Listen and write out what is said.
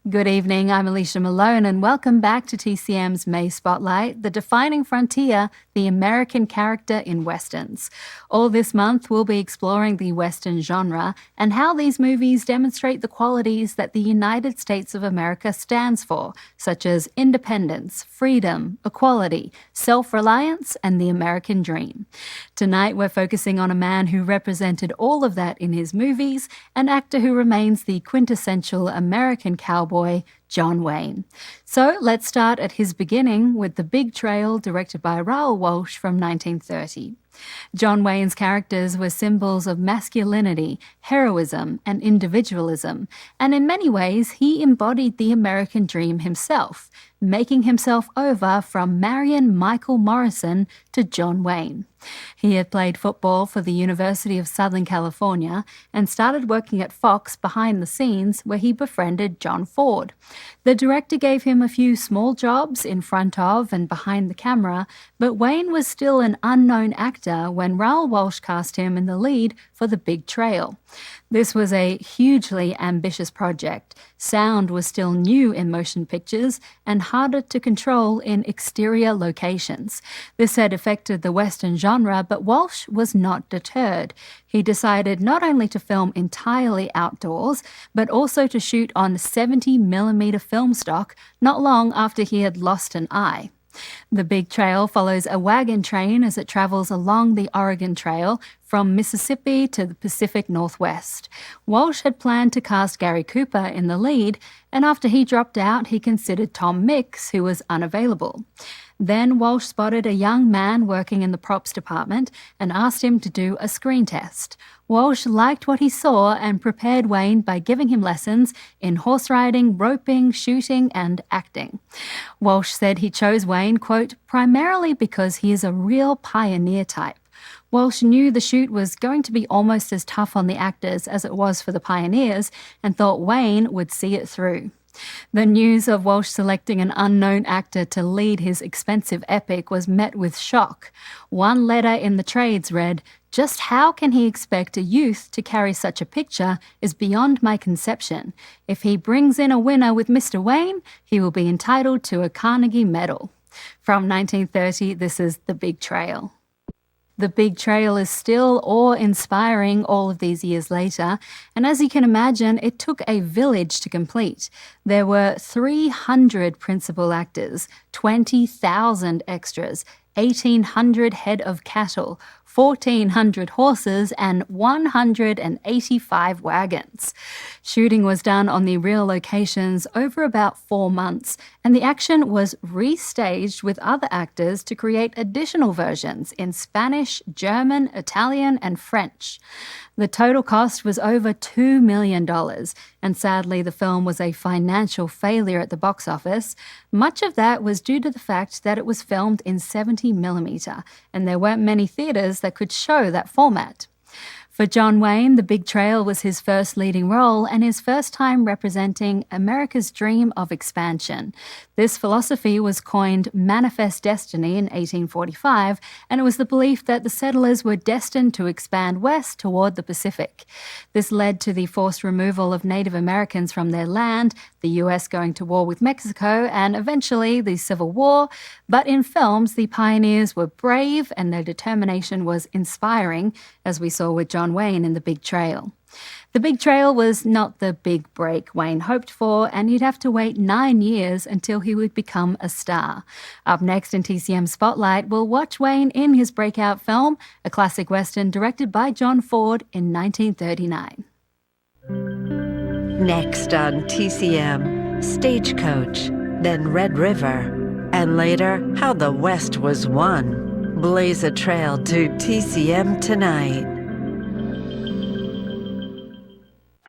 Good evening, I'm Alicia Malone and welcome back to TCM's May Spotlight, the defining frontier, the American character in Westerns. All this month we'll be exploring the Western genre and how these movies demonstrate the qualities that the United States of America stands for, such as independence, freedom, equality, self-reliance, and the American dream. Tonight we're focusing on a man who represented all of that in his movies, an actor who remains the quintessential American cowboy, John Wayne. So let's start at his beginning with The Big Trail, directed by Raoul Walsh from 1930. John Wayne's characters were symbols of masculinity, heroism, and individualism, and in many ways he embodied the American dream himself, making himself over from Marion Michael Morrison to John Wayne. He had played football for the University of Southern California and started working at Fox behind the scenes, where he befriended John Ford. The director gave him a few small jobs in front of and behind the camera, but Wayne was still an unknown actor when Raoul Walsh cast him in the lead for The Big Trail. This was a hugely ambitious project. Sound was still new in motion pictures and harder to control in exterior locations. This had affected the Western genre, but Walsh was not deterred. He decided not only to film entirely outdoors, but also to shoot on 70mm film stock not long after he had lost an eye. The Big Trail follows a wagon train as it travels along the Oregon Trail from Mississippi to the Pacific Northwest. Walsh had planned to cast Gary Cooper in the lead, and after he dropped out, he considered Tom Mix, who was unavailable. Then Walsh spotted a young man working in the props department and asked him to do a screen test. Walsh liked what he saw and prepared Wayne by giving him lessons in horse riding, roping, shooting, and acting. Walsh said he chose Wayne, quote, primarily because he is a real pioneer type. Walsh knew the shoot was going to be almost as tough on the actors as it was for the pioneers and thought Wayne would see it through. The news of Walsh selecting an unknown actor to lead his expensive epic was met with shock. One letter in the trades read, "Just how can he expect a youth to carry such a picture is beyond my conception. If he brings in a winner with Mr. Wayne, he will be entitled to a Carnegie Medal." From 1930, this is The Big Trail. The Big Trail is still awe-inspiring all of these years later, and as you can imagine, it took a village to complete. There were 300 principal actors, 20,000 extras, 1,800 head of cattle, 1,400 horses, and 185 wagons. Shooting was done on the real locations over about 4 months, and the action was restaged with other actors to create additional versions in Spanish, German, Italian, and French. The total cost was over $2 million, and sadly the film was a financial failure at the box office. Much of that was due to the fact that it was filmed in 70mm, and there weren't many theaters that could show that format. For John Wayne, The Big Trail was his first leading role and his first time representing America's dream of expansion. This philosophy was coined Manifest Destiny in 1845, and it was the belief that the settlers were destined to expand west toward the Pacific. This led to the forced removal of Native Americans from their land, the US going to war with Mexico, and eventually the Civil War. But in films, the pioneers were brave and their determination was inspiring, as we saw with John Wayne in The Big Trail. The Big Trail was not the big break Wayne hoped for, and he'd have to wait 9 years until he would become a star. Up next in TCM Spotlight, we'll watch Wayne in his breakout film, a classic western directed by John Ford in 1939. Next on TCM, Stagecoach, then Red River, and later, How the West Was Won. Blaze a trail to TCM tonight.